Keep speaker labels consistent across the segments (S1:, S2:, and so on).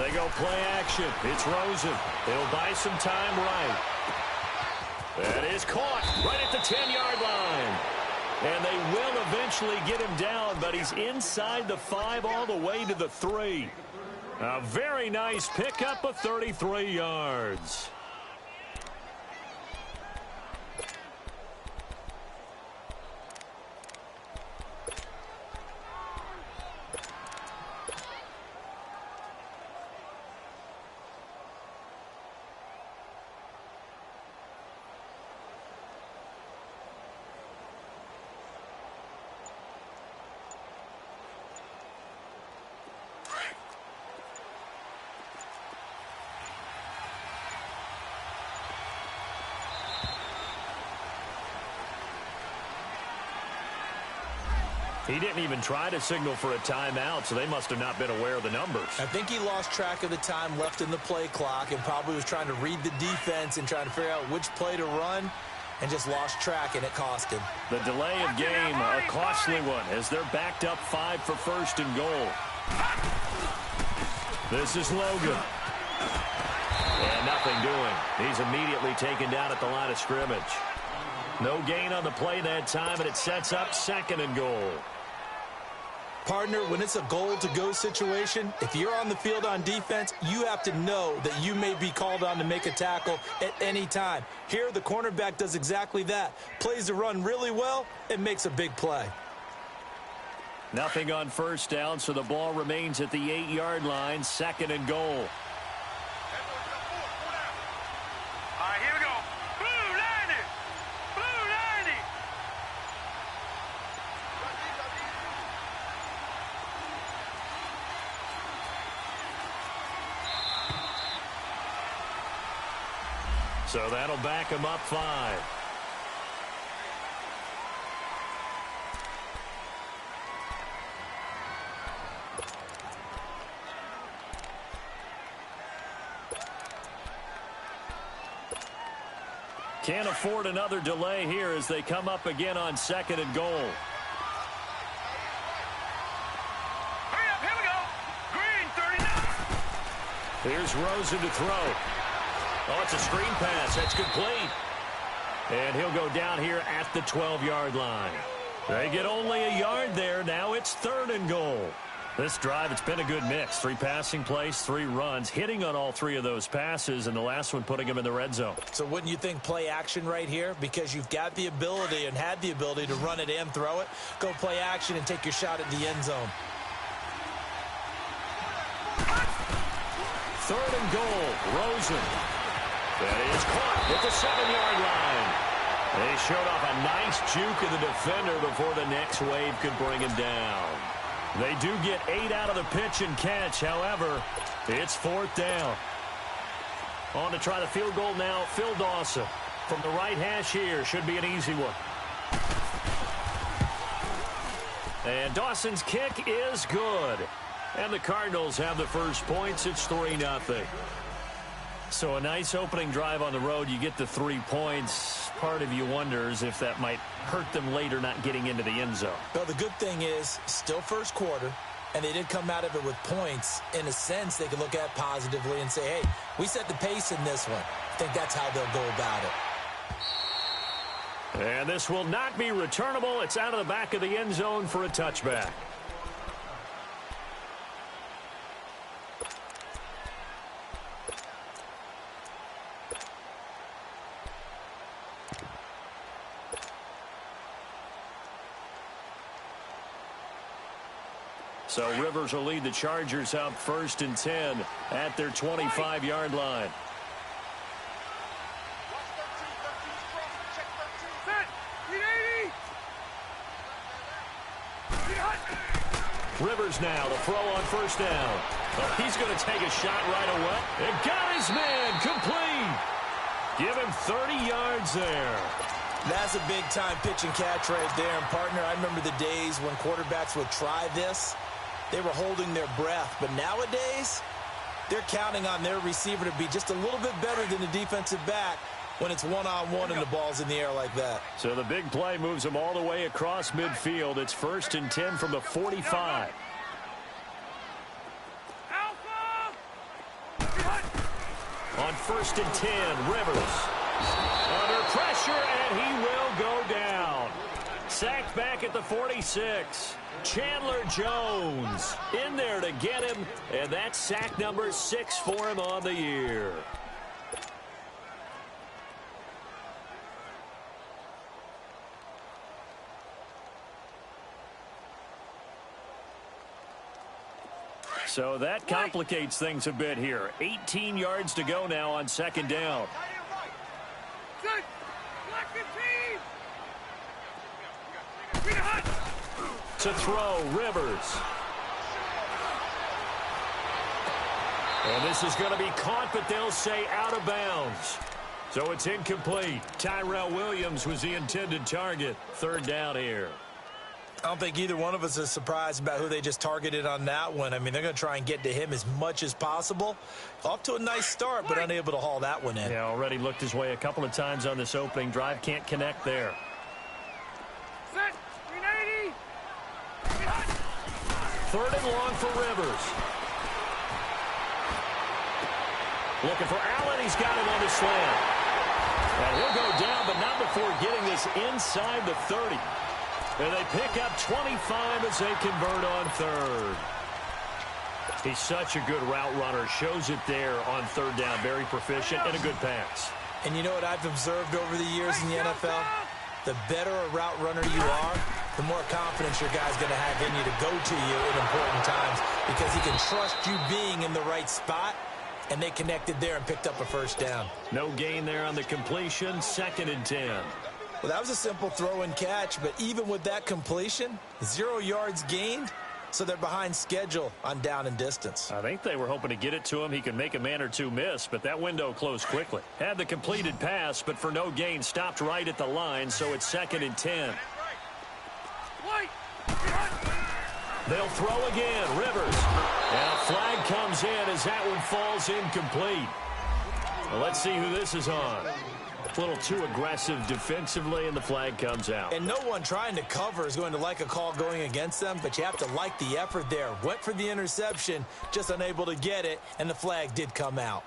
S1: They go play action. It's Rosen. He'll buy some time right. That is caught right at the 10-yard line. And they will eventually get him down, but he's inside the 5 all the way to the 3. A very nice pickup of 33 yards. He didn't even try to signal for a timeout, so they must have not been aware of the numbers.
S2: I think he lost track of the time left in the play clock and probably was trying to read the defense and trying to figure out which play to run and just lost track, and it cost him.
S1: The delay of game, a costly one, as they're backed up 5 for first and goal. This is Logan. And nothing doing. He's immediately taken down at the line of scrimmage. No gain on the play that time, and it sets up 2nd and goal.
S2: Partner, when it's a goal-to-go situation, if you're on the field on defense, you have to know that you may be called on to make a tackle at any time. Here, the cornerback does exactly that. Plays the run really well and makes a big play.
S1: Nothing on first down, so the ball remains at the 8-yard line, 2nd and goal.
S3: All right, here we go. Blue 90! Blue 90!
S1: So that'll back him up 5. Can't afford another delay here as they come up again on 2nd and goal.
S3: Hurry up, here we go. Green 39.
S1: Here's Rosen to throw. Oh, it's a screen pass. That's complete. And he'll go down here at the 12-yard line. They get only a yard there. Now it's 3rd and goal. This drive, it's been a good mix. 3 passing plays, 3 runs, hitting on all 3 of those passes, and the last one putting him in the red zone.
S2: So wouldn't you think play action right here? Because you've got the ability and had the ability to run it and throw it. Go play action and take your shot at the end zone.
S1: 3rd and goal, Rosen. That is caught at the 7-yard line. They showed off a nice juke of the defender before the next wave could bring him down. They do get 8 out of the pitch and catch. However, it's 4th down. On to try the field goal now, Phil Dawson. From the right hash here, should be an easy one. And Dawson's kick is good. And the Cardinals have the first points. It's 3-0. So a nice opening drive on the road. You get the 3 points. Part of you wonders if that might hurt them later not getting into the end zone.
S2: Well, the good thing is, still first quarter, and they did come out of it with points. In a sense, they can look at positively and say, hey, we set the pace in this one. I think that's how they'll go about it.
S1: And this will not be returnable. It's out of the back of the end zone for a touchback. So Rivers will lead the Chargers up 1st and 10 at their 25-yard line. Rivers now to throw on 1st down. Oh, he's going to take a shot right away. And got his man complete. Give him 30 yards there.
S2: That's a big-time pitch and catch right there. And, partner, I remember the days when quarterbacks would try this. They were holding their breath. But nowadays, they're counting on their receiver to be just a little bit better than the defensive back when it's one-on-one and the ball's in the air like that.
S1: So the big play moves them all the way across midfield. It's 1st and 10 from the 45. On 1st and 10, Rivers. Under pressure, and he will go down. Sacked back at the 46. Chandler Jones in there to get him, and that's sack number 6 for him on the year. So that complicates things a bit here. 18 yards to go now on 2nd down. To throw, Rivers. And this is going to be caught, but they'll say out of bounds. So it's incomplete. Tyrell Williams was the intended target. 3rd down here.
S2: I don't think either one of us is surprised about who they just targeted on that one. I mean, they're going to try and get to him as much as possible. Off to a nice start, but unable to haul that one in.
S1: Yeah, already looked his way a couple of times on this opening drive. Can't connect there.
S3: Set. 380.
S1: 3rd and long for Rivers. Looking for Allen. He's got him on the slant. And he'll go down, but not before getting this inside the 30. And they pick up 25 as they convert on 3rd. He's such a good route runner. Shows it there on 3rd down. Very proficient and a good pass.
S2: And you know what I've observed over the years in the NFL? The better a route runner you are, the more confidence your guy's going to have in you to go to you in important times because he can trust you being in the right spot, and they connected there and picked up a 1st down.
S1: No gain there on the completion. 2nd and 10.
S2: Well, that was a simple throw and catch, but even with that completion, 0 yards gained, so they're behind schedule on down and distance.
S1: I think they were hoping to get it to him. He could make a man or two miss, but that window closed quickly. Had the completed pass, but for no gain, stopped right at the line, so it's 2nd and 10. They'll throw again, Rivers. And a flag comes in as that one falls incomplete. Well, let's see who this is on. A little too aggressive defensively, and the flag comes out.
S2: And no one trying to cover is going to like a call going against them, but you have to like the effort there. Went for the interception, just unable to get it, and the flag did come out.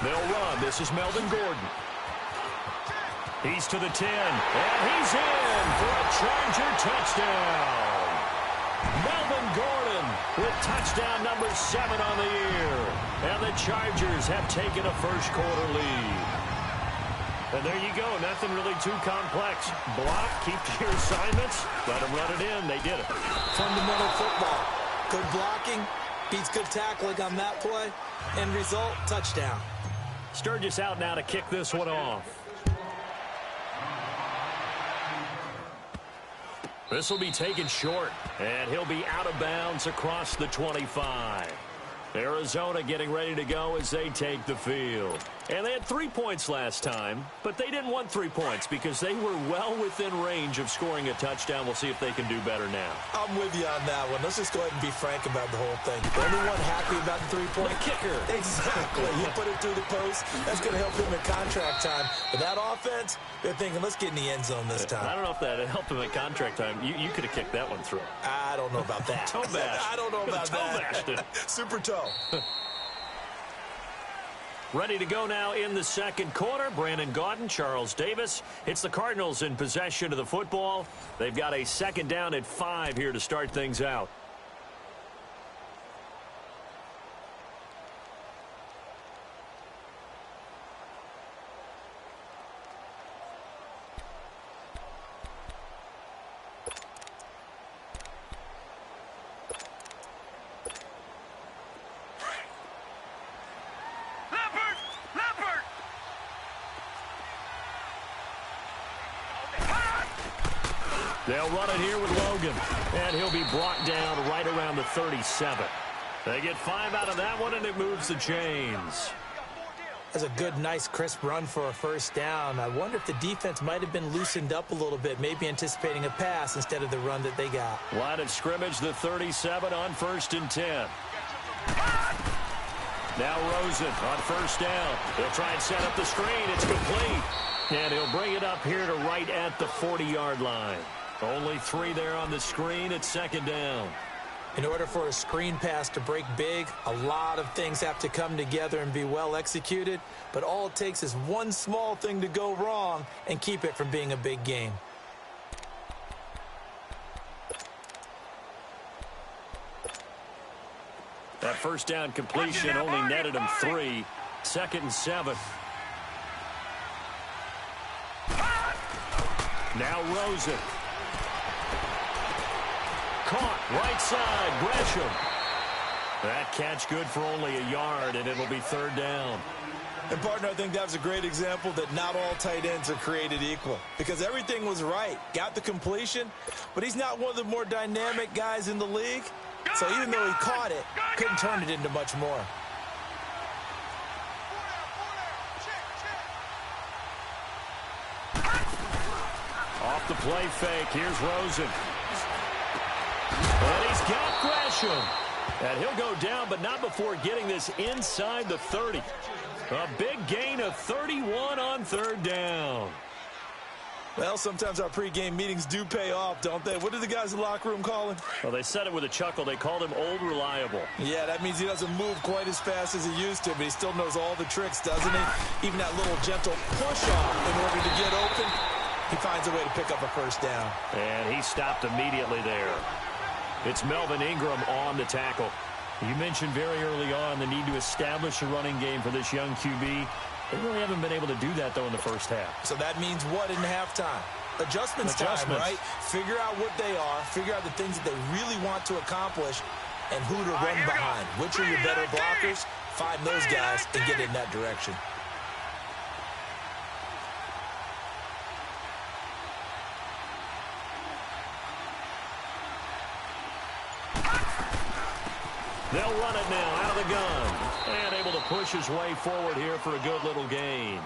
S1: They'll run. This is Melvin Gordon. He's to the 10, and he's in for a Charger touchdown. Melvin Gordon with touchdown number 7 on the year. And the Chargers have taken a first-quarter lead. And there you go. Nothing really too complex. Block, keep to your assignments, let them run it in. They did it.
S2: Fundamental football. Good blocking, beats good tackling on that play. End result, touchdown.
S1: Sturgis out now to kick this one off. This will be taken short, and he'll be out of bounds across the 25. Arizona getting ready to go as they take the field. And they had 3 points last time, but they didn't want 3 points because they were well within range of scoring a touchdown. We'll see if they can do better now.
S2: I'm with you on that one. Let's just go ahead and be frank about the whole thing. The only one happy about the 3-point
S1: kicker.
S2: Exactly. He put it through the post. That's going to help him in contract time. But that offense, they're thinking, let's get in the end zone this time.
S1: I don't know if that helped him at contract time. You could have kicked that one through.
S2: I don't know about that.
S1: Toe bash.
S2: I don't know about that.
S1: Toe bashed it.
S2: Super toe.
S1: Ready to go now in the second quarter. Brandon Gaudin, Charles Davis. It's the Cardinals in possession of the football. They've got a 2nd down at 5 here to start things out. They'll run it here with Logan, and he'll be brought down right around the 37. They get 5 out of that one, and it moves the chains.
S2: That's a good, nice, crisp run for a first down. I wonder if the defense might have been loosened up a little bit, maybe anticipating a pass instead of the run that they got.
S1: Line of scrimmage, the 37 on 1st and 10. Now Rosen on first down. He'll try and set up the screen. It's complete. And he'll bring it up here to right at the 40-yard line. Only 3 there on the screen. It's 2nd down.
S2: In order for a screen pass to break big, a lot of things have to come together and be well executed. But all it takes is one small thing to go wrong and keep it from being a big game.
S1: That first down completion only netted him 3. 2nd and 7. Now Rosen. Caught right side, Gresham. That catch good for only a yard, and it'll be 3rd down.
S2: And, partner, I think that was a great example that not all tight ends are created equal. Because everything was right. Got the completion, but he's not one of the more dynamic guys in the league. So even though he caught it, couldn't turn it into much more.
S1: Off the play fake, here's Rosen. And he's got Gresham. And he'll go down, but not before getting this inside the 30. A big gain of 31 on 3rd down.
S2: Well, sometimes our pregame meetings do pay off, don't they? What do the guys in the locker room call him?
S1: Well, they said it with a chuckle. They called him Old Reliable.
S2: Yeah, that means he doesn't move quite as fast as he used to, but he still knows all the tricks, doesn't he? Even that little gentle push-off in order to get open, he finds a way to pick up a first down. And he stopped immediately there.
S1: It's Melvin Ingram on the tackle. You mentioned very early on the need to establish a running game for this young QB. They really haven't been able to do that, though, in the first half.
S2: So that means what in halftime? Adjustments time, right? Figure out what they are, figure out the things that they really want to accomplish, and who to run behind. Which are your better blockers? Find those guys and get in that direction.
S1: They'll run it now out of the gun. And able to push his way forward here for a good little gain.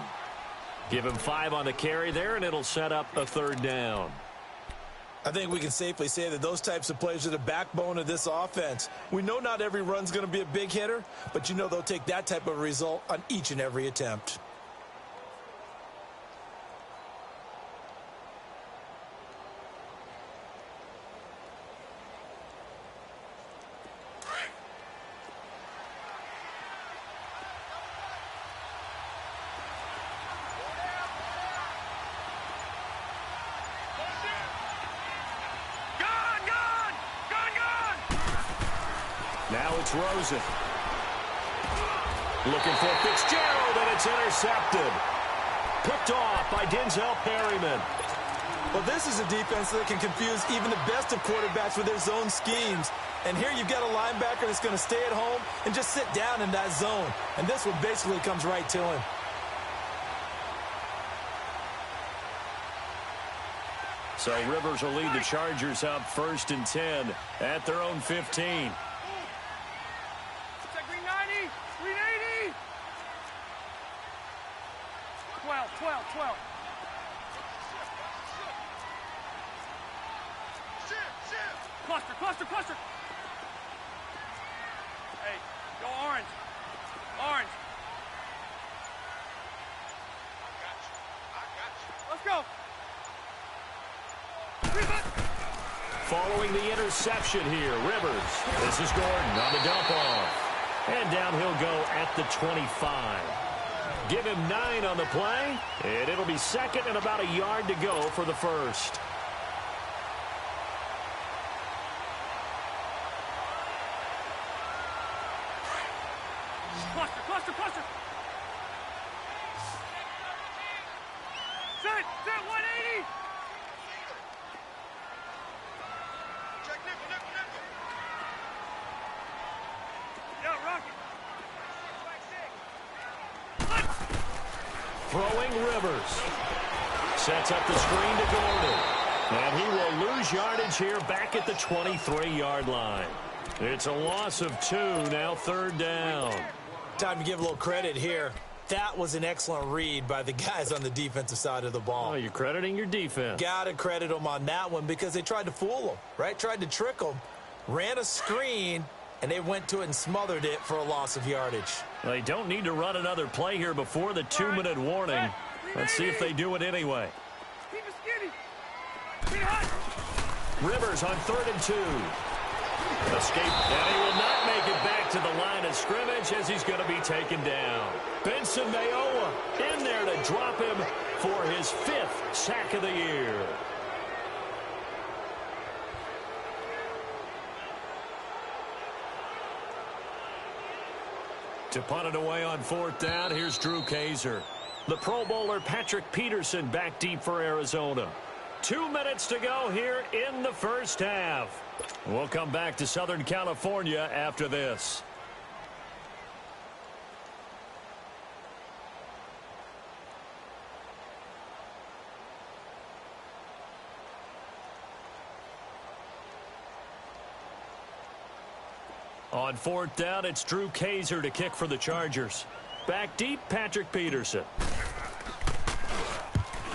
S1: Give him 5 on the carry there, and it'll set up a 3rd down.
S2: I think we can safely say that those types of plays are the backbone of this offense. We know not every run's going to be a big hitter, but you know they'll take that type of result on each and every attempt.
S1: Now it's Rosen. Looking for Fitzgerald, and it's intercepted. Picked off by Denzel Perryman.
S2: Well, this is a defense that can confuse even the best of quarterbacks with their zone schemes. And here you've got a linebacker that's going to stay at home and just sit down in that zone. And this one basically comes right to him.
S1: So Rivers will lead the Chargers up 1st and 10 at their own 15.
S3: 12. Cluster. Hey, go orange. I got you. Let's go.
S1: Following the interception here, Rivers. This is Gordon on the dump off. And down he'll go at the 25. Give him 9 on the play, and it'll be 2nd and about a yard to go for the 1st.
S3: Cluster. Set 180. Check nipple. Yeah, Rocky.
S1: Throwing Rivers. Sets up the screen to Gordon. And he will lose yardage here back at the 23-yard line. It's a loss of 2, now 3rd down.
S2: Time to give a little credit here. That was an excellent read by the guys on the defensive side of the ball.
S1: Oh, you're crediting your defense.
S2: Got to credit them on that one because they tried to fool them, right? Tried to trick them, ran a screen, and they went to it and smothered it for a loss of yardage.
S1: They don't need to run another play here before the 2-minute warning. Let's see if they do it anyway.
S3: Keep it skinny. Keep it hot.
S1: Rivers on 3rd and 2. Escape, and he will not make it back to the line of scrimmage as he's going to be taken down. Benson Mayowa in there to drop him for his 5th sack of the year. To punt it away on 4th down, here's Drew Kaiser. The Pro Bowler Patrick Peterson back deep for Arizona. 2 minutes to go here in the first half. We'll come back to Southern California after this. On 4th down, it's Drew Kaiser to kick for the Chargers. Back deep, Patrick Peterson.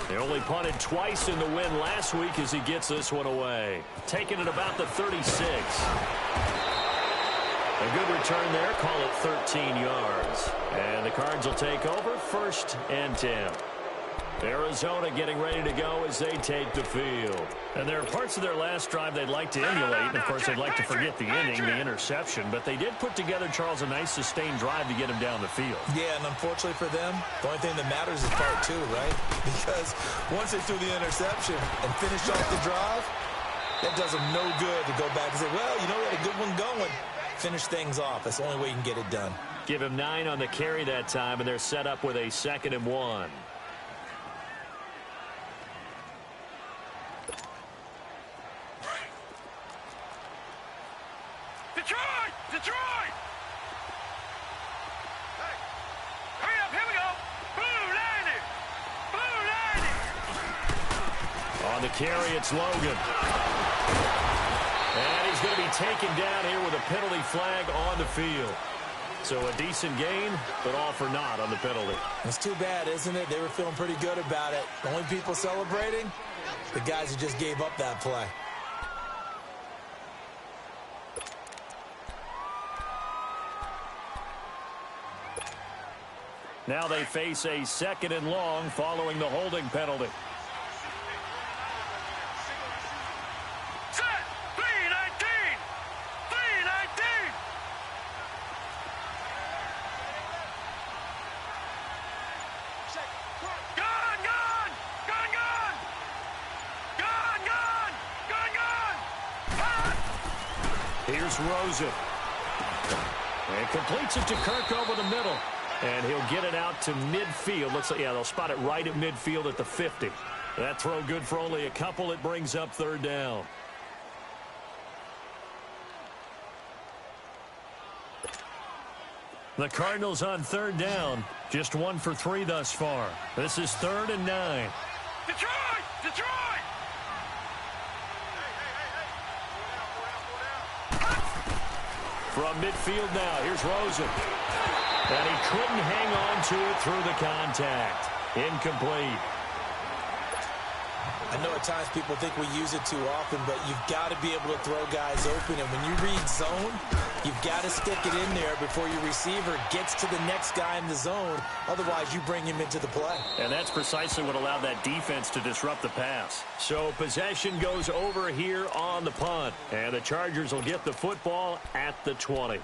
S1: They only punted twice in the win last week as he gets this one away. Taking it about the 36. A good return there. Call it 13 yards. And the Cards will take over 1st and 10. Arizona getting ready to go as they take the field. And there are parts of their last drive they'd like to emulate. And, of course, they'd like to forget the inning, the interception. But they did put together, Charles, a nice sustained drive to get him down the field.
S2: Yeah, and unfortunately for them, the only thing that matters is part 2, right? Because once they threw the interception and finished off the drive, that does them no good to go back and say, well, you know, we had a good one going. Finish things off. That's the only way you can get it done.
S1: Give him 9 on the carry that time, and they're set up with a 2nd and 1.
S3: Detroit! Detroit! Hey, hurry up, here we go. Blue lining! Blue lining!
S1: On the carry, it's Logan. And he's going to be taken down here with a penalty flag on the field. So a decent gain, but all for naught on the penalty.
S2: It's too bad, isn't it? They were feeling pretty good about it. The only people celebrating, the guys who just gave up that play.
S1: Now they face a 2nd and long following the holding penalty.
S3: Set! 319! 319! Gun, gun! Gun, gun! Gun, gun! Gun, gun! Hot!
S1: Here's Rosen. And completes it to Kirk over the middle. And he'll get it out to midfield. Looks like, yeah, they'll spot it right at midfield at the 50. That throw good for only a couple. It brings up 3rd down. The Cardinals on 3rd down. Just 1 for 3 thus far. This is 3rd and 9.
S3: Detroit! Detroit!
S1: From midfield now, here's Rosen. And he couldn't hang on to it through the contact. Incomplete.
S2: I know at times people think we use it too often, but you've got to be able to throw guys open. And when you read zone, you've got to stick it in there before your receiver gets to the next guy in the zone. Otherwise, you bring him into the play.
S1: And that's precisely what allowed that defense to disrupt the pass. So possession goes over here on the punt. And the Chargers will get the football at the 20.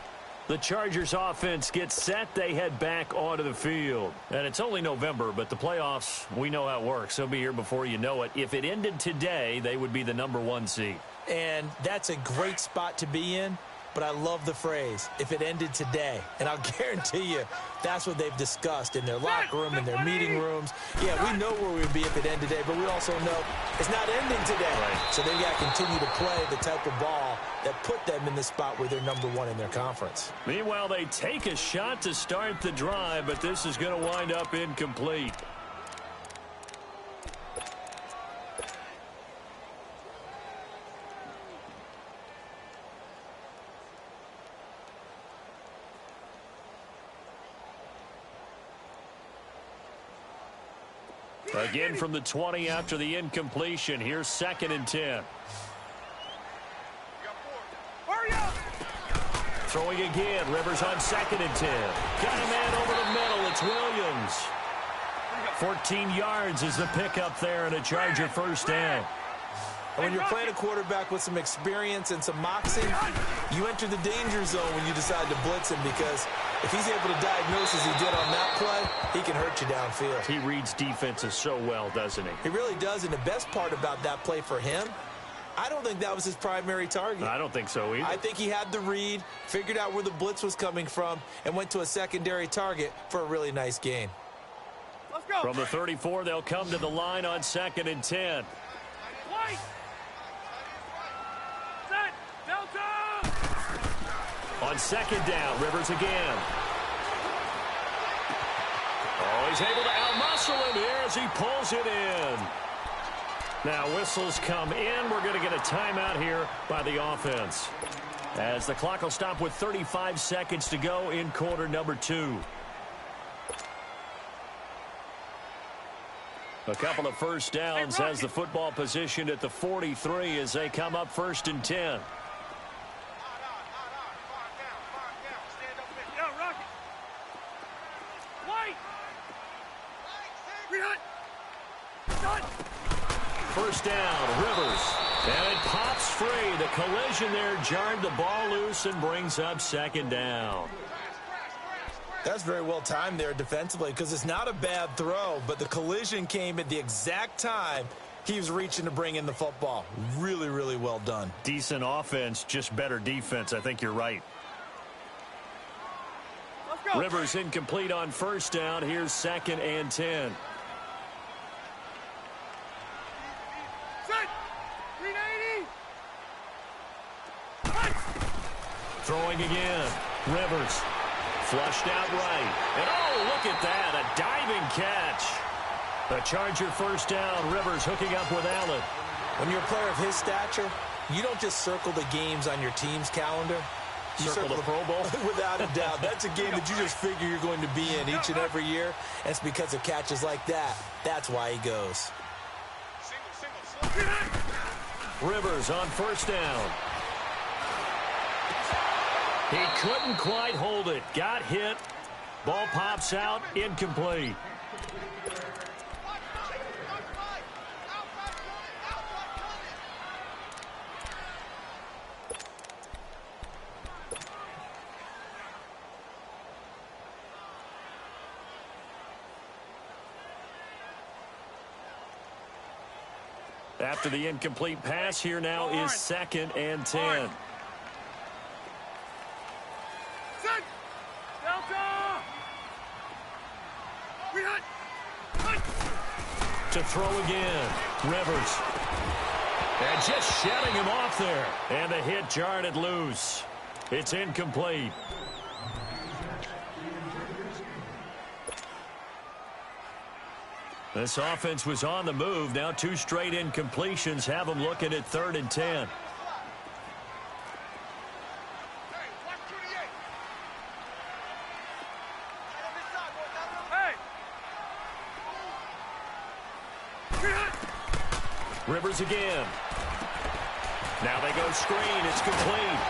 S1: The Chargers offense gets set. They head back onto the field. And it's only November, but the playoffs, we know how it works. They'll be here before you know it. If it ended today, they would be the number 1 seed.
S2: And that's a great spot to be in. But I love the phrase, if it ended today. And I'll guarantee you, that's what they've discussed in their locker room, in their meeting rooms. Yeah, we know where we'd be if it ended today, but we also know it's not ending today.
S1: Right.
S2: So they've got to continue to play the type of ball that put them in the spot where they're number 1 in their conference.
S1: Meanwhile, they take a shot to start the drive, but this is going to wind up incomplete. Again from the 20 after the incompletion. Here's 2nd and 10.
S3: Hurry up!
S1: Throwing again. Rivers on 2nd and 10. Got a man over the middle. It's Williams. 14 yards is the pickup there, and a Charger first down.
S2: When you're playing a quarterback with some experience and some moxie, you enter the danger zone when you decide to blitz him, because if he's able to diagnose as he did on that play, he can hurt you downfield.
S1: He reads defenses so well, doesn't he?
S2: He really does, and the best part about that play for him, I don't think that was his primary target.
S1: I don't think so either.
S2: I think he had the read, figured out where the blitz was coming from, and went to a secondary target for a really nice gain.
S3: Let's go.
S1: From the 34, they'll come to the line on 2nd and 10.
S3: White. Set. Delta.
S1: On 2nd down, Rivers again. Oh, he's able to outmuscle him here as he pulls it in. Now whistles come in. We're going to get a timeout here by the offense, as the clock will stop with 35 seconds to go in quarter number 2. A couple of first downs has the football positioned at the 43 as they come up 1st and 10.
S3: Yeah, Rocky. White. Rehunt. Done.
S1: First down, Rivers. And it pops free. The collision there jarred the ball loose and brings up 2nd down.
S2: That's very well timed there defensively, because it's not a bad throw, but the collision came at the exact time he was reaching to bring in the football. Really, really well done.
S1: Decent offense, just better defense. I think you're right.
S3: Let's go.
S1: Rivers incomplete on 1st down. Here's 2nd and 10.
S3: Set. 380.
S1: Throwing again. Rivers. Flushed out right. And oh, look at that. A diving catch. The Charger first down. Rivers hooking up with Allen.
S2: When you're a player of his stature, you don't just circle the games on your team's calendar. You
S1: Circle the Pro Bowl?
S2: Without a doubt. That's a game that you just figure you're going to be in each and every year. And it's because of catches like that. That's why he goes.
S1: Rivers on 1st down. He couldn't quite hold it. Got hit. Ball pops out. Incomplete. After the incomplete pass, here now is 2nd and 10.
S3: Set. Delta. Rehunt.
S1: To throw again. Rivers. And just shedding him off there. And the hit jarred it loose. It's incomplete. This offense was on the move. Now 2 straight incompletions have them looking at 3rd and 10.
S3: Hey.
S1: Rivers again. Now they go screen. It's complete.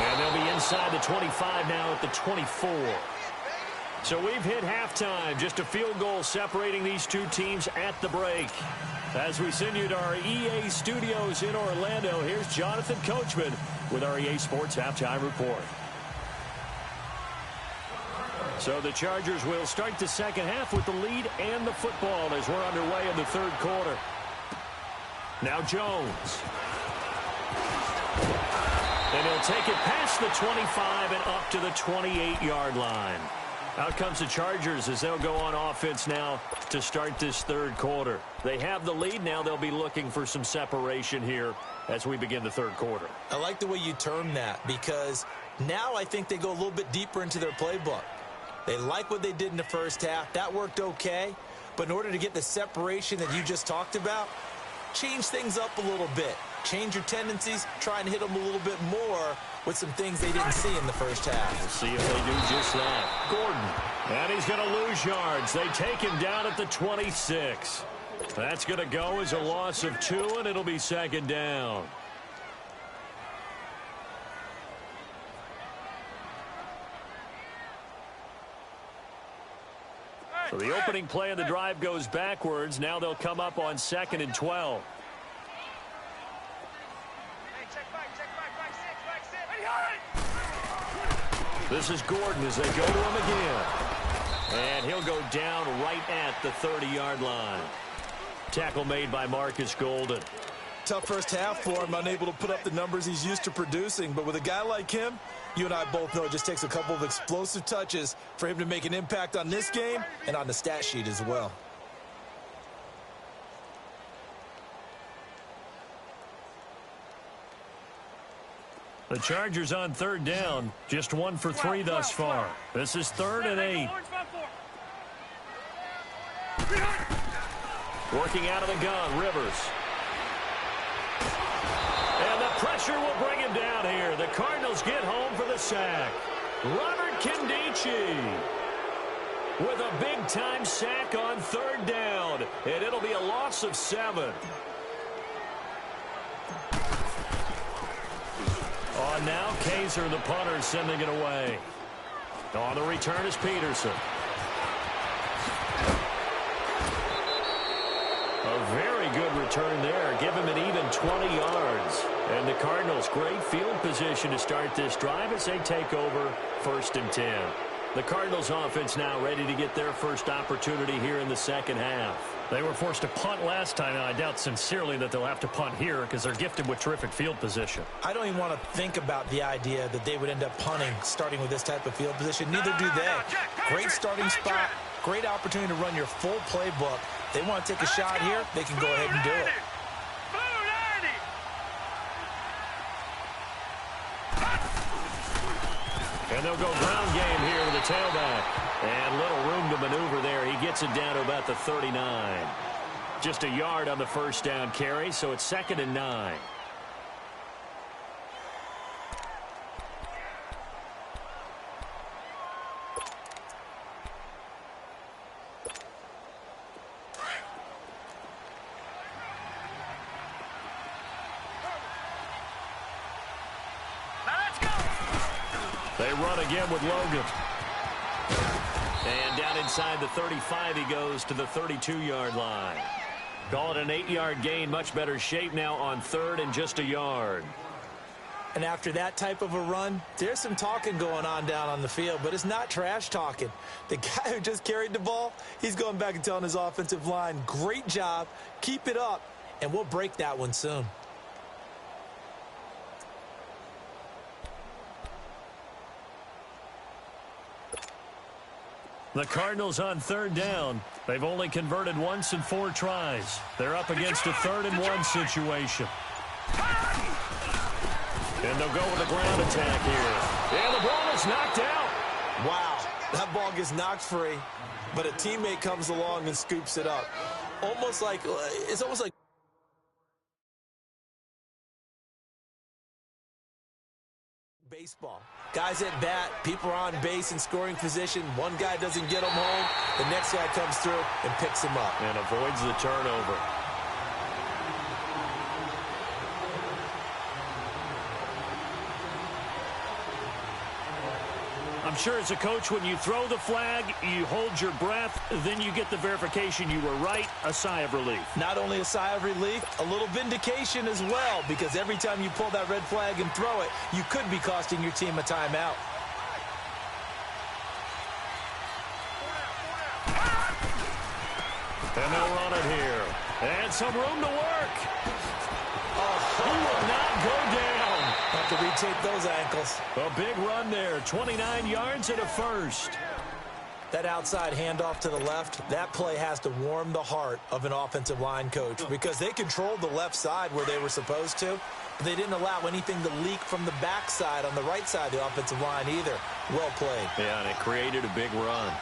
S1: And they'll be inside the 25 now at the 24. So we've hit halftime. Just a field goal separating these two teams at the break. As we send you to our EA studios in Orlando, here's Jonathan Coachman with our EA Sports Halftime Report. So the Chargers will start the second half with the lead and the football as we're underway in the 3rd quarter. Now Jones. And he'll take it past the 25 and up to the 28-yard line. Out comes the Chargers as they'll go on offense now to start this 3rd quarter. They have the lead. Now they'll be looking for some separation here as we begin the 3rd quarter.
S2: I like the way you term that, because now I think they go a little bit deeper into their playbook. They like what they did in the first half. That worked okay. But in order to get the separation that you just talked about, change things up a little bit. Change your tendencies. Try and hit them a little bit more with some things they didn't see in the first half.
S1: We'll see if they do just that. Gordon And he's going to lose yards. They take him down at the 26. That's going to go as a loss of 2, and it'll be second down. So the opening play of the drive goes backwards. Now they'll come up on 2nd and 12. This is Gordon as they go to him again. And he'll go down right at the 30-yard line. Tackle made by Marcus Golden.
S2: Tough first half for him, unable to put up the numbers he's used to producing. But with a guy like him, you and I both know it just takes a couple of explosive touches for him to make an impact on this game and on the stat sheet as well.
S1: The Chargers on 3rd down, just 1 for 3 thus far. This is 3rd and 8. Working out of the gun, Rivers. And the pressure will bring him down here. The Cardinals get home for the sack. Robert Kindici with a big-time sack on 3rd down. And it'll be a loss of 7. On now, Kaiser, the punter, sending it away. On the return is Peterson. A very good return there. Give him an even 20 yards. And the Cardinals, great field position to start this drive as they take over 1st and 10. The Cardinals offense now ready to get their first opportunity here in the second half.
S4: They were forced to punt last time, and I doubt sincerely that they'll have to punt here because they're gifted with terrific field position.
S2: I don't even want to think about the idea that they would end up punting starting with this type of field position. Neither do they. Great starting spot, great opportunity to run your full playbook. They want to take a shot here, they can go ahead and do it.
S1: And they'll go ground game here with the tailback. And little room to maneuver there. He gets it down to about the 39. Just a yard on the first down carry, so it's 2nd and 9. They run again with Logan. And down inside the 35 he goes to the 32-yard line. Call it an 8-yard gain. Much better shape now on 3rd and just a yard.
S2: And after that type of a run, there's some talking going on down on the field, but it's not trash talking. The guy who just carried the ball, he's going back and telling his offensive line, great job, keep it up, and we'll break that one soon.
S1: The Cardinals on 3rd down. They've only converted once in 4 tries. They're up against a 3rd and 1 situation. And they'll go with a ground attack here. And the ball is knocked out.
S2: Wow, that ball gets knocked free, but a teammate comes along and scoops it up. It's almost like baseball. Guys at bat, people are on base in scoring position. One guy doesn't get them home. The next guy comes through and picks him up.
S1: And avoids the turnover. I'm sure as a coach, when you throw the flag, you hold your breath, then you get the verification you were right, a sigh of relief.
S2: Not only a sigh of relief, a little vindication as well, because every time you pull that red flag and throw it, you could be costing your team a timeout.
S1: And they'll run it here. And some room to work. He will not go down.
S2: Have to retake those ankles.
S1: A big run there, 29 yards and a first.
S2: That outside handoff to the left, that play has to warm the heart of an offensive line coach because they controlled the left side where they were supposed to, but they didn't allow anything to leak from the backside on the right side of the offensive line either. Well played.
S1: Yeah, and it created a big run.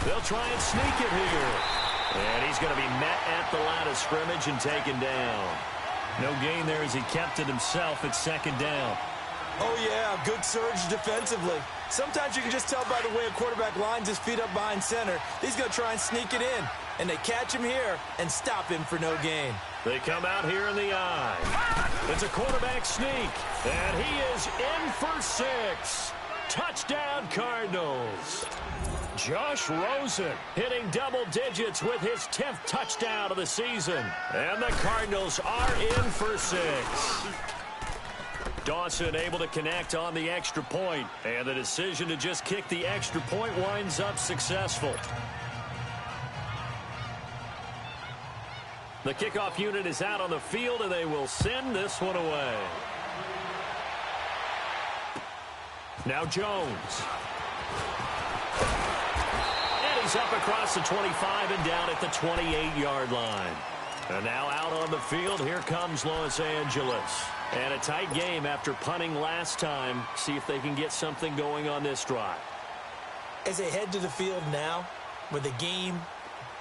S1: They'll try and sneak it here. And he's going to be met at the line of scrimmage and taken down. No gain there as he kept it himself at 2nd down.
S2: Oh, yeah, good surge defensively. Sometimes you can just tell by the way a quarterback lines his feet up behind center. He's going to try and sneak it in. And they catch him here and stop him for no gain.
S1: They come out here in the eye. It's a quarterback sneak. And he is in for 6. Touchdown, Cardinals. Josh Rosen hitting double digits with his 10th touchdown of the season. And the Cardinals are in for 6. Dawson able to connect on the extra point. And the decision to just kick the extra point winds up successful. The kickoff unit is out on the field, and they will send this one away. Now Jones. And he's up across the 25 and down at the 28-yard line. And now out on the field, here comes Los Angeles. And a tight game after punting last time. See if they can get something going on this drive.
S2: As they head to the field now, with the game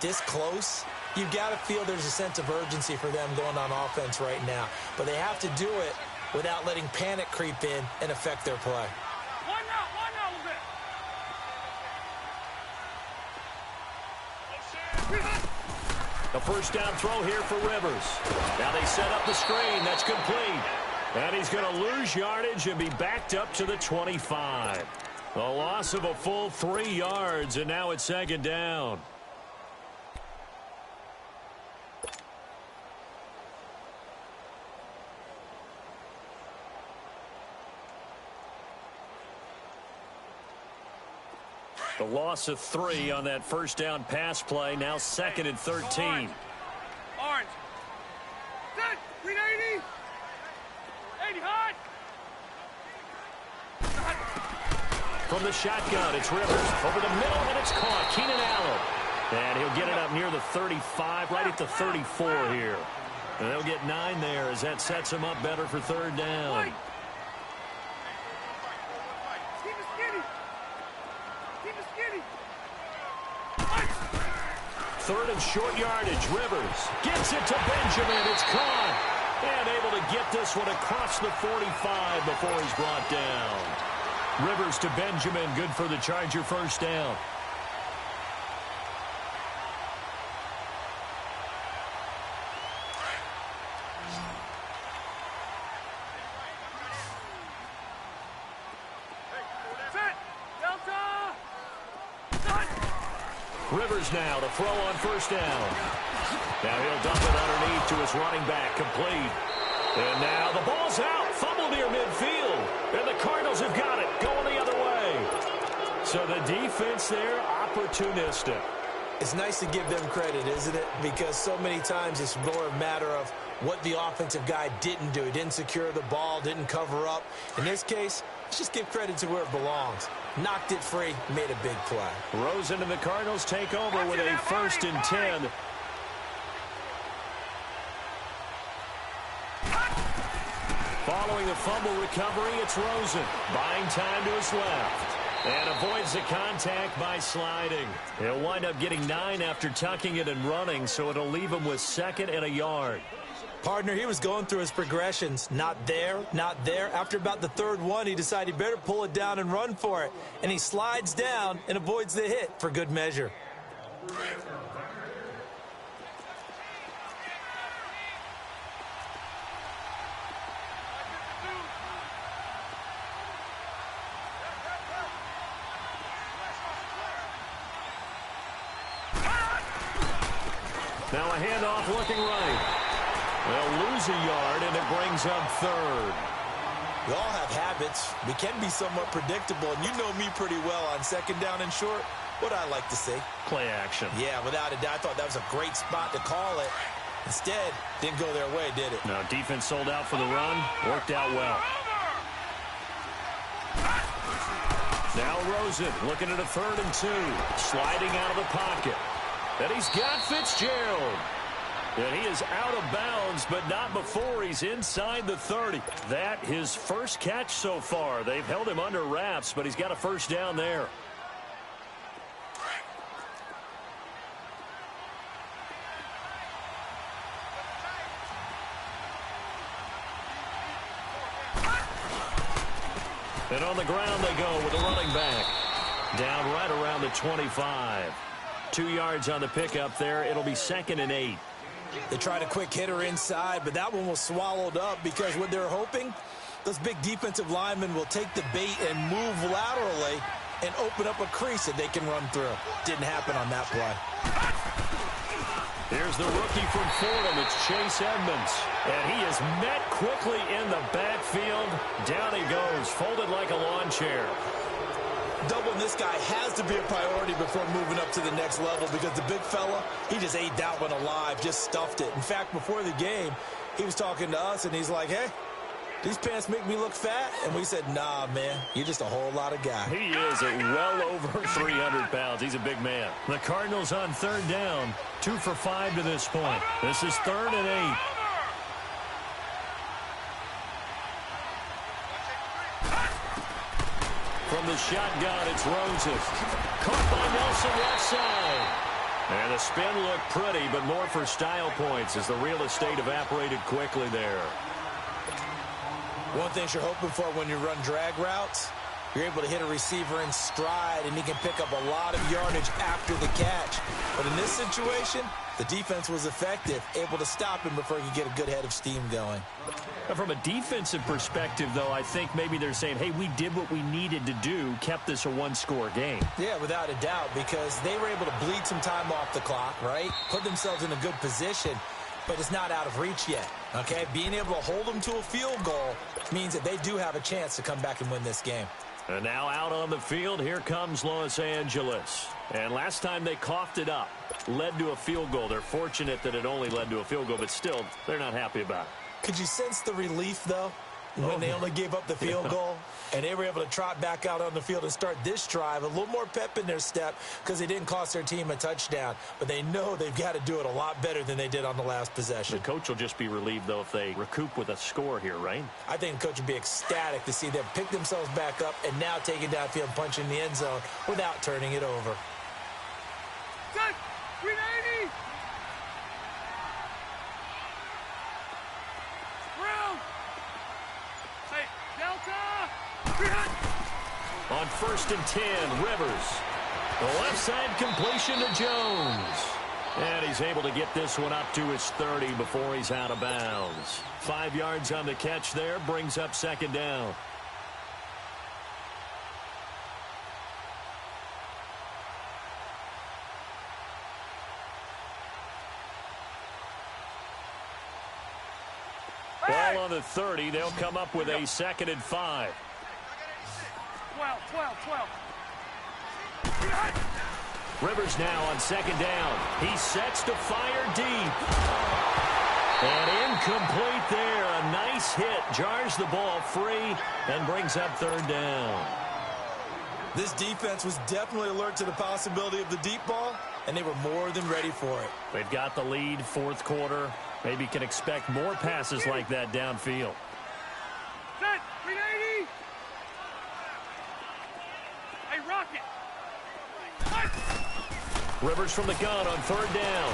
S2: this close, you've got to feel there's a sense of urgency for them going on offense right now. But they have to do it without letting panic creep in and affect their play.
S3: One out,
S1: A first down throw here for Rivers. Now they set up the screen. That's complete. And he's going to lose yardage and be backed up to the 25. A loss of a full 3 yards, and now it's second down. The loss of 3 on that first down pass play. Now second and 13.
S3: Orange. Set. Green 80. 80 high.
S1: From the shotgun, it's Rivers. Over the middle, and it's caught. Keenan Allen. And he'll get it up near the 35, right at the 34 here. And they'll get 9 there as that sets him up better for third down.
S3: Keep it skinny. Keep it skinny.
S1: Third and short yardage. Rivers gets it to Benjamin. It's caught. And able to get this one across the 45 before he's brought down. Rivers to Benjamin. Good for the Charger first down.
S3: Set. Delta.
S1: Rivers now to throw on first down. Now he'll dump it underneath to his running back, complete. And now the ball's out, fumble near midfield. And the Cardinals have got it, going the other way. So the defense there, opportunistic.
S2: It's nice to give them credit, isn't it? Because so many times it's more a matter of what the offensive guy didn't do. He didn't secure the ball, didn't cover up. In this case, let's just give credit to where it belongs. Knocked it free, made a big play.
S1: Rosen and the Cardinals take over with a first and 10. Following the fumble recovery, it's Rosen. Buying time to his left. And avoids the contact by sliding. He'll wind up getting 9 after tucking it and running, so it'll leave him with second and a yard.
S2: Partner, he was going through his progressions. Not there, not there. After about the third one, he decided he better pull it down and run for it. And he slides down and avoids the hit for good measure.
S1: Now a handoff looking right. They'll lose a yard, and it brings up third.
S2: We all have habits. We can be somewhat predictable, and you know me pretty well on second down and short. What I like to see.
S1: Play action.
S2: Yeah, without a doubt. I thought that was a great spot to call it. Instead, didn't go their way, did it?
S1: No, defense sold out for the run. Worked out well. Now Rosen looking at a 3rd and 2. Sliding out of the pocket. And he's got Fitzgerald. And he is out of bounds, but not before he's inside the 30. That his first catch so far. They've held him under wraps, but he's got a first down there. And on the ground they go with a running back. Down right around the 25. 2 yards on the pickup there. It'll be 2nd and 8.
S2: They tried a quick hitter inside, but that one was swallowed up because what they're hoping, those big defensive linemen will take the bait and move laterally and open up a crease that they can run through. Didn't happen on that play.
S1: Here's the rookie from Fordham. It's Chase Edmonds. And he is met quickly in the backfield. Down he goes, folded like a lawn chair.
S2: Doubling this guy has to be a priority before moving up to the next level because the big fella, he just ate that one alive, just stuffed it. In fact, before the game, he was talking to us, and he's like, hey, these pants make me look fat? And we said, nah, man, you're just a whole lot of guy.
S1: He is well over 300 pounds. He's a big man.
S4: The Cardinals on 3rd down. 2 for 5 to this point. This is 3rd and 8.
S1: From the shotgun, it's Roses. Caught by Nelson left side. And the spin looked pretty, but more for style points as the real estate evaporated quickly there.
S2: One thing you're hoping for when you run drag routes, you're able to hit a receiver in stride, and he can pick up a lot of yardage after the catch. But in this situation, the defense was effective, able to stop him before he could get a good head of steam going.
S4: From a defensive perspective, though, I think maybe they're saying, hey, we did what we needed to do, kept this a one-score game.
S2: Yeah, without a doubt, because they were able to bleed some time off the clock, right? Put themselves in a good position, but it's not out of reach yet, okay? Being able to hold them to a field goal means that they do have a chance to come back and win this game.
S1: And now out on the field, here comes Los Angeles. And last time they coughed it up, led to a field goal. They're fortunate that it only led to a field goal, but still, they're not happy about it.
S2: Could you sense the relief, though, when they only gave up the field goal? And they were able to trot back out on the field and start this drive. A little more pep in their step because they didn't cost their team a touchdown. But they know they've got to do it a lot better than they did on the last possession.
S4: The coach will just be relieved, though, if they recoup with a score here, right?
S2: I think the coach would be ecstatic to see them pick themselves back up and now take it downfield, punching the end zone without turning it over.
S3: Set. 380. Round. Hey, Delta. 300.
S1: On 1st and 10, Rivers. The left side completion to Jones. And he's able to get this one up to his 30 before he's out of bounds. 5 yards on the catch there, brings up 2nd down. Ball on the 30. They'll come up with a 2nd and 5.
S3: 12.
S1: Rivers now on 2nd down. He sets to fire deep. And incomplete there. A nice hit. Jars the ball free and brings up 3rd down.
S2: This defense was definitely alert to the possibility of the deep ball, and they were more than ready for it.
S4: They've got the lead, 4th quarter. Maybe can expect more passes like that downfield.
S3: Set. 380. Hey, Rocket.
S1: Rivers from the gun on 3rd down.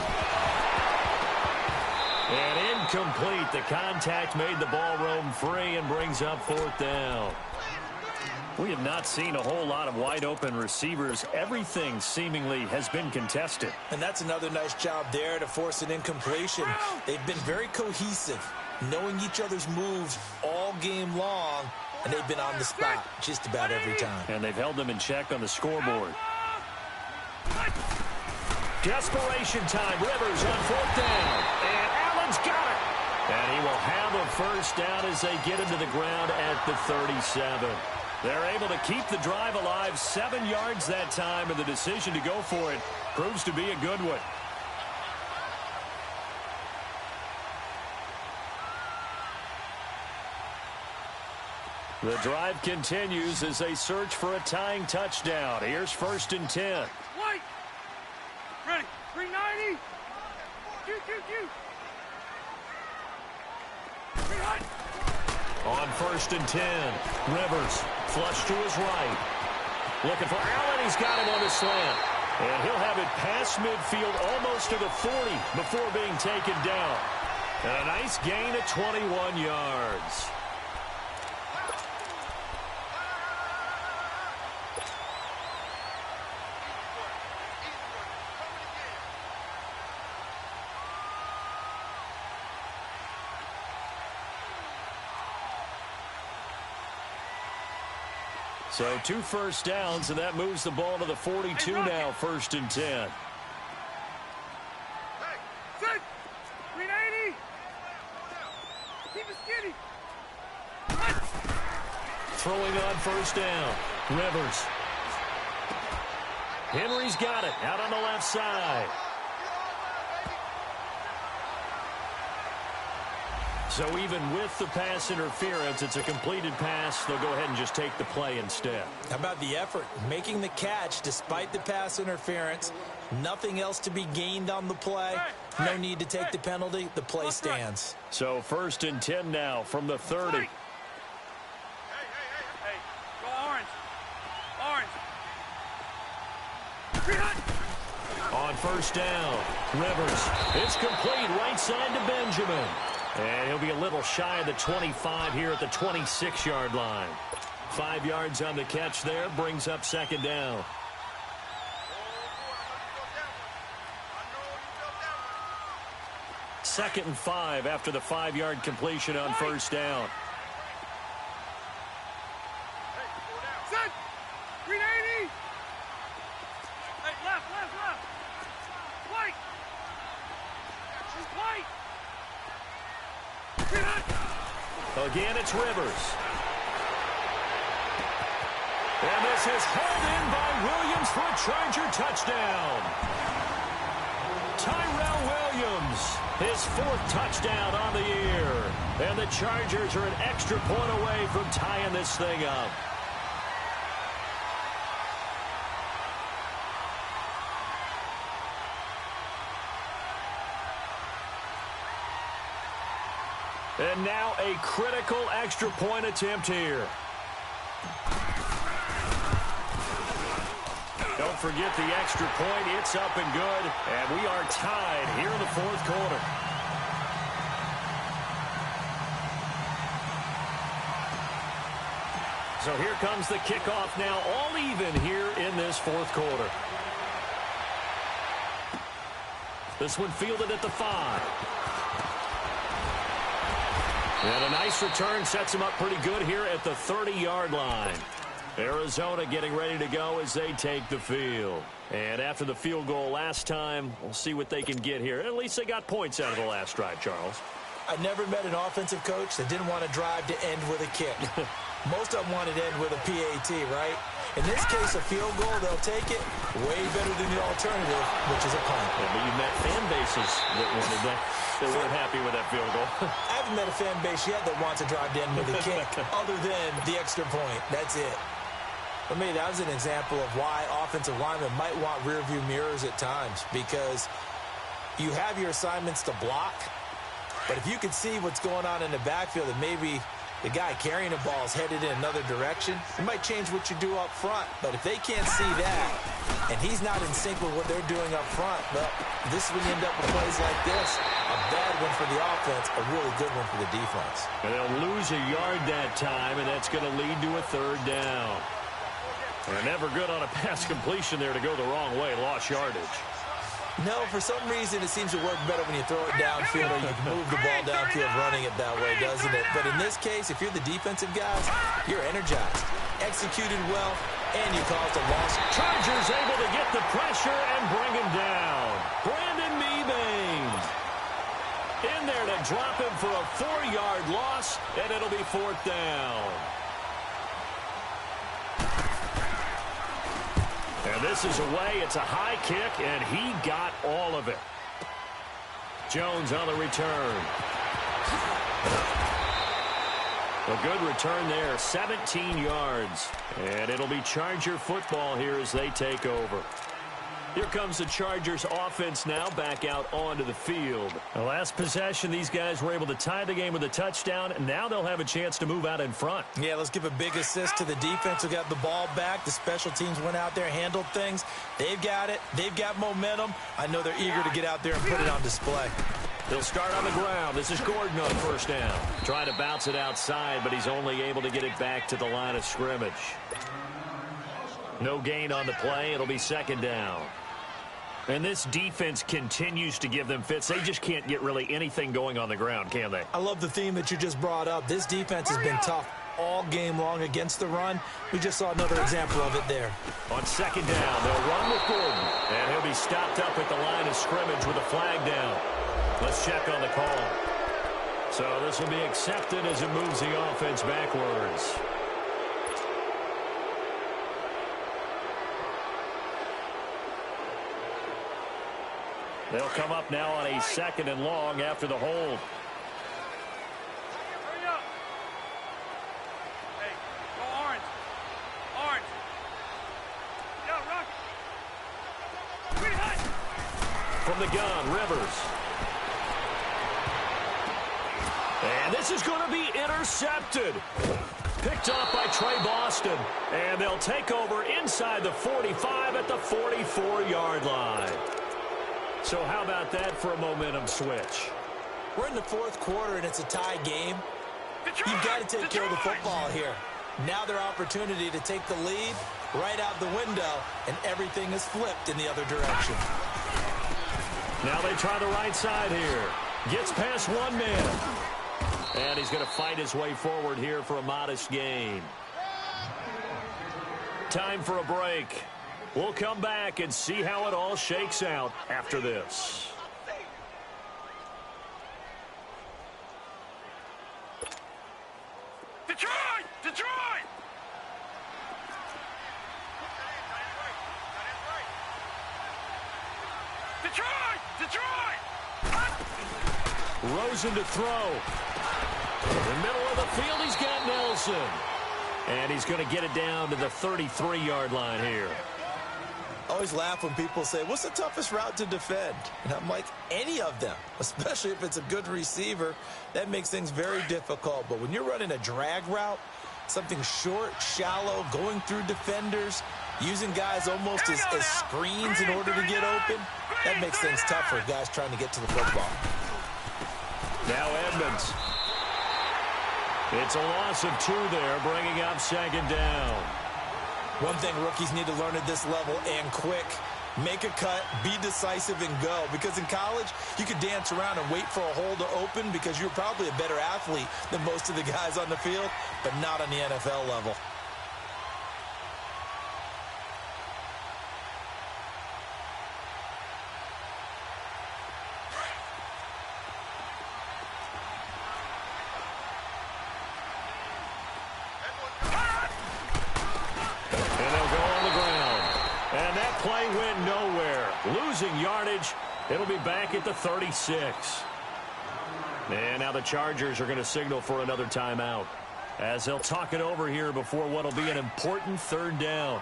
S1: And incomplete. The contact made the ball roam free and brings up 4th down.
S4: We have not seen a whole lot of wide-open receivers. Everything seemingly has been contested.
S2: And that's another nice job there to force an incompletion. They've been very cohesive, knowing each other's moves all game long, and they've been on the spot just about every time.
S4: And they've held them in check on the scoreboard.
S1: Desperation time. Rivers on 4th down. And Allen's got it. And he will have a 1st down as they get him to the ground at the 37. They're able to keep the drive alive. 7 yards that time, and the decision to go for it proves to be a good one. The drive continues as they search for a tying touchdown. Here's 1st and 10.
S3: White. Ready. 390. Q. 300.
S1: On 1st and 10, Rivers flush to his right. Looking for Allen. He's got him on the slant. And he'll have it past midfield almost to the 40 before being taken down. And a nice gain of 21 yards.
S4: So 2 first downs, and that moves the ball to the 42 now, 1st and 10.
S3: Sit! 380! Keep it skinny!
S4: Throwing on 1st down. Rivers. Henry's got it out on the left side. So even with the pass interference, it's a completed pass. They'll go ahead and just take the play instead.
S2: How about the effort? Making the catch despite the pass interference. Nothing else to be gained on the play. No need to take the penalty. The play stands.
S4: So 1st and 10 now from the 30.
S3: Hey, go orange. Orange.
S4: On 1st down, Rivers. It's complete right side to Benjamin. And he'll be a little shy of the 25 here at the 26-yard line. 5 yards on the catch there, brings up 2nd down. Second and 5 after the 5-yard completion on 1st down.
S3: Set! 380! Hey, left! White! White!
S4: Again, it's Rivers. And this is hauled in by Williams for a Charger touchdown. Tyrell Williams, his 4th touchdown on the year. And the Chargers are an extra point away from tying this thing up. And now a critical extra point attempt here. Don't forget the extra point. It's up and good. And we are tied here in the 4th quarter. So here comes the kickoff now, all even here in this 4th quarter. This one fielded at the 5. And a nice return sets him up pretty good here at the 30-yard line. Arizona getting ready to go as they take the field. And after the field goal last time, we'll see what they can get here. At least they got points out of the last drive, Charles.
S2: I never met an offensive coach that didn't want to drive to end with a kick. Most of them wanted to end with a PAT, right? In this case, a field goal, they'll take it way better than the alternative, which is a punt.
S4: Yeah, but you've met fan bases that wanted that. They weren't happy with that field goal.
S2: I haven't met a fan base yet that wants to drive to end with a kick other than the extra point. That's it. For me, that was an example of why offensive linemen might want rearview mirrors at times, because you have your assignments to block, but if you can see what's going on in the backfield and maybe the guy carrying the ball is headed in another direction, it might change what you do up front. But if they can't see that, and he's not in sync with what they're doing up front, well, this is when you end up with plays like this. A bad one for the offense, a really good one for the defense.
S4: And they'll lose a yard that time, and that's going to lead to a 3rd down. They're never good on a pass completion there to go the wrong way. Lost yardage.
S2: No, for some reason it seems to work better when you throw it downfield or you can move the ball downfield running it that way, doesn't it? But in this case, if you're the defensive guys, you're energized, executed well, and you caused a loss.
S4: Chargers able to get the pressure and bring him down. Brandon Mebane in there to drop him for a 4-yard loss, and it'll be 4th down. And this is away. It's a high kick, and he got all of it. Jones on the return. A good return there, 17 yards. And it'll be Charger football here as they take over. Here comes the Chargers offense now back out onto the field. The last possession, these guys were able to tie the game with a touchdown, and now they'll have a chance to move out in front.
S2: Yeah, let's give a big assist to the defense who got the ball back. The special teams went out there, handled things. They've got it. They've got momentum. I know they're eager to get out there and put it on display.
S4: They'll start on the ground. This is Gordon on 1st down. Trying to bounce it outside, but he's only able to get it back to the line of scrimmage. No gain on the play. It'll be 2nd down. And this defense continues to give them fits. They just can't get really anything going on the ground, can they?
S2: I love the theme that you just brought up. This defense has been tough. all game long against the run. We just saw another example of it there.
S4: On second down, they'll run with Gordon. And he'll be stopped up at the line of scrimmage with a flag down. Let's check on the call. So this will be accepted as it moves the offense backwards. They'll come up now on a 2nd and long after the hold.
S3: Hurry up. Hey, go orange. Orange. Yo, Rocky. Green hot.
S4: From the gun, Rivers. And this is going to be intercepted. Picked off by Trey Boston. And they'll take over inside the 45 at the 44-yard line. So how about that for a momentum switch?
S2: We're in the 4th quarter, and it's a tie game. You've got to take care of the football here. Now their opportunity to take the lead right out the window, and everything is flipped in the other direction.
S4: Now they try the right side here. Gets past one man. And he's going to fight his way forward here for a modest gain. Time for a break. We'll come back and see how it all shakes out after this.
S3: Detroit! Detroit! Detroit! Detroit!
S4: Rosen to throw. In the middle of the field, he's got Nelson. And he's going to get it down to the 33-yard line here.
S2: I always laugh when people say, what's the toughest route to defend? And I'm like, any of them, especially if it's a good receiver. That makes things very difficult. But when you're running a drag route, something short, shallow, going through defenders, using guys almost as screens in order to get open, that makes things tough for guys trying to get to the football.
S4: Now Edmonds. It's a loss of 2 there, bringing up 2nd down.
S2: One thing rookies need to learn at this level, and quick, make a cut, be decisive, and go. Because in college, you could dance around and wait for a hole to open because you're probably a better athlete than most of the guys on the field, but not on the NFL level.
S4: Play went nowhere. Losing yardage. It'll be back at the 36. And now the Chargers are going to signal for another timeout as they'll talk it over here before what will be an important 3rd down.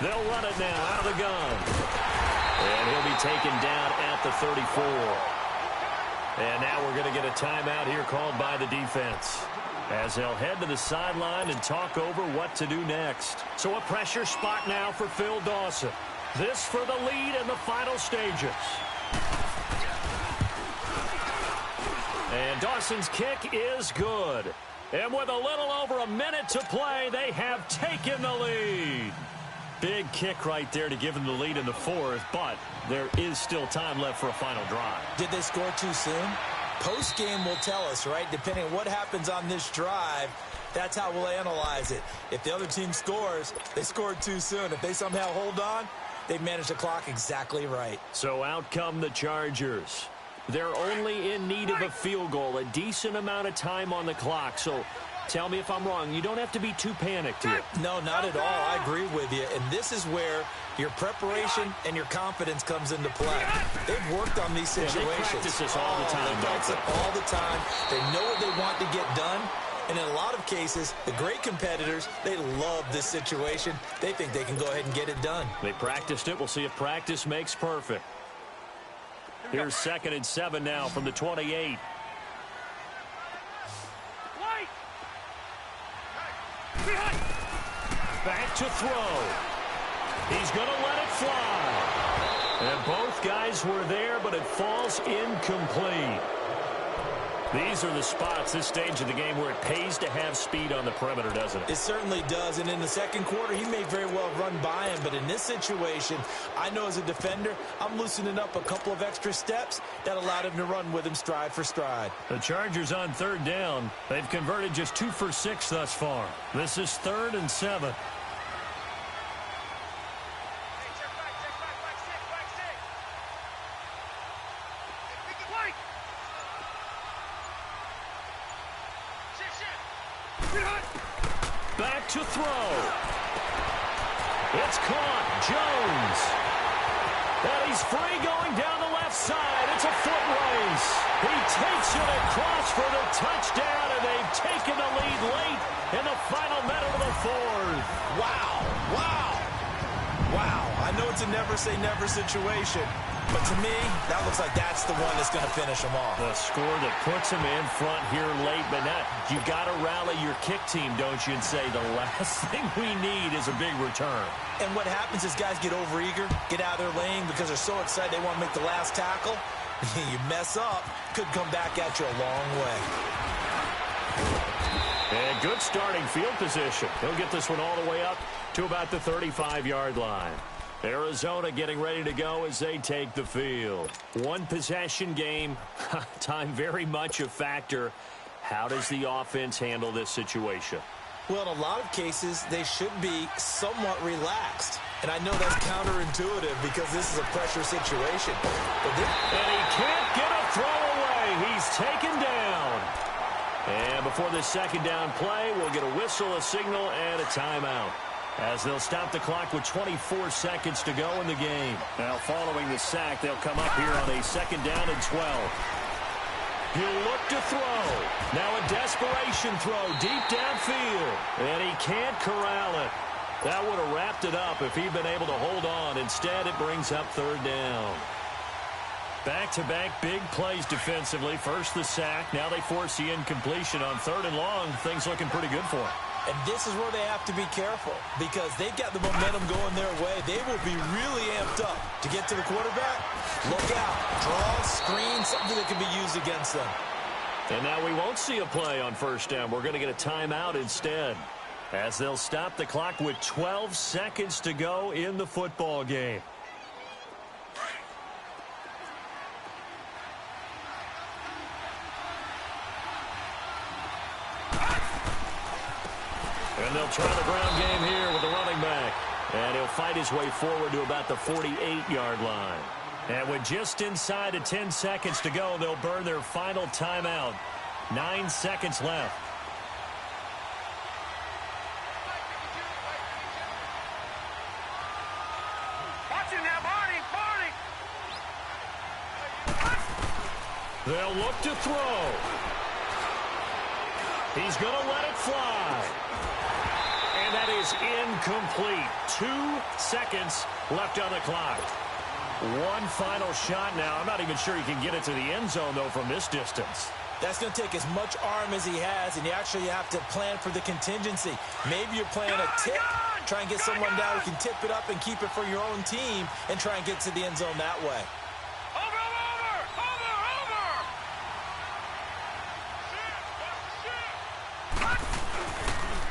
S4: They'll run it now out of the gun. And he'll be taken down at the 34. And now we're going to get a timeout here called by the defense, as they'll head to the sideline and talk over what to do next. So a pressure spot now for Phil Dawson. This for the lead in the final stages. And Dawson's kick is good. And with a little over a minute to play, they have taken the lead. Big kick right there to give them the lead in the 4th, but there is still time left for a final drive.
S2: Did they score too soon? Post-game will tell us, right? Depending on what happens on this drive, that's how we'll analyze it. If the other team scores, they scored too soon. If they somehow hold on, they manage the clock exactly right.
S4: So out come the Chargers. They're only in need of a field goal, a decent amount of time on the clock. So tell me if I'm wrong. You don't have to be too panicked here.
S2: No, not at all. I agree with you. And this is where your preparation and your confidence comes into play. They've worked on these situations.
S4: They practice this all the time.
S2: They practice it all the time. They know what they want to get done. And in a lot of cases, the great competitors, they love this situation. They think they can go ahead and get it done.
S4: They practiced it. We'll see if practice makes perfect. Here's 2nd and 7 now from the 28. Back to throw. He's going to let it fly. And both guys were there, but it falls incomplete. These are the spots, this stage of the game, where it pays to have speed on the perimeter, doesn't it?
S2: It certainly does, and in the second quarter, he may very well run by him, but in this situation, I know as a defender, I'm loosening up a couple of extra steps that allowed him to run with him stride for stride.
S4: The Chargers on third down. They've converted just 2 for 6 thus far. This is 3rd and 7. Back to throw. It's caught. Jones. And he's free going down the left side. It's a foot race. He takes it across for the touchdown, and they've taken the lead late in the final minute of the 4th.
S2: Wow. Wow. Wow. I know it's a never-say-never situation, but to me, that looks like that's the one that's going to finish him off.
S4: The score that puts him in front here late, but not. You got to rally your kick team, don't you, and say the last thing we need is a big return.
S2: And what happens is guys get overeager, get out of their lane because they're so excited they want to make the last tackle. You mess up, could come back at you a long way.
S4: And good starting field position. He'll get this one all the way up to about the 35-yard line. Arizona getting ready to go as they take the field. One possession game. Time very much a factor. How does the offense handle this situation?
S2: Well, in a lot of cases, they should be somewhat relaxed. And I know that's counterintuitive because this is a pressure situation.
S4: And he can't get a throw away. He's taken down. And before this second down play, we'll get a whistle, a signal, and a timeout, as they'll stop the clock with 24 seconds to go in the game. Now, following the sack, they'll come up here on a 2nd down and 12. He'll look to throw. Now a desperation throw deep downfield. And he can't corral it. That would have wrapped it up if he'd been able to hold on. Instead, it brings up 3rd down. Back-to-back big plays defensively. First the sack. Now they force the incompletion on 3rd and long. Things looking pretty good for him.
S2: And this is where they have to be careful because they've got the momentum going their way. They will be really amped up to get to the quarterback. Look out. Draw, screen, something that can be used against them.
S4: And now we won't see a play on 1st down. We're going to get a timeout instead, as they'll stop the clock with 12 seconds to go in the football game. And they'll try the ground game here with the running back. And he'll fight his way forward to about the 48-yard line. And with just inside of 10 seconds to go, they'll burn their final timeout. 9 seconds left.
S3: Watch him now, Barney.
S4: They'll look to throw. He's going to let it fly. And that is incomplete. 2 seconds left on the clock. One final shot now. I'm not even sure he can get it to the end zone, though, from this distance.
S2: That's going to take as much arm as he has, and you actually have to plan for the contingency. Maybe you're playing a tip, try and get someone down who can tip it up and keep it for your own team and try and get to the end zone that way.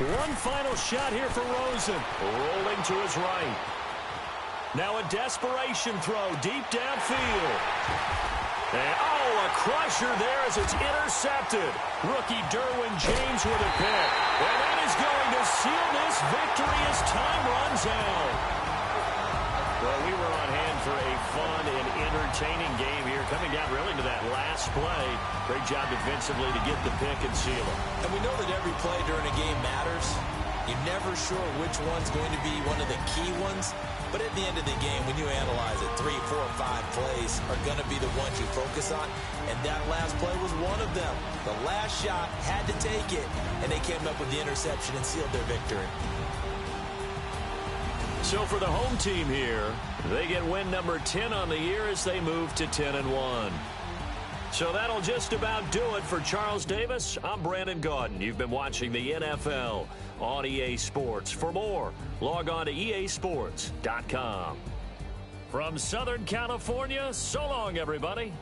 S4: One final shot here for Rosen. Rolling to his right. Now a desperation throw deep downfield. And, a crusher there as it's intercepted. Rookie Derwin James with a pick. And that is going to seal this victory as time runs out. Well, we were on hand for a fun and entertaining game here, coming down really to that last play. Great job defensively to get the pick and seal it.
S2: And we know that every play during a game matters. You're never sure which one's going to be one of the key ones. But at the end of the game, when you analyze it, 3, 4, 5 plays are going to be the ones you focus on. And that last play was one of them. The last shot had to take it, and they came up with the interception and sealed their victory.
S4: So for the home team here, they get win number 10 on the year as they move to 10-1. So that'll just about do it for Charles Davis. I'm Brandon Gaudin. You've been watching the NFL on EA Sports. For more, log on to easports.com. From Southern California, so long, everybody.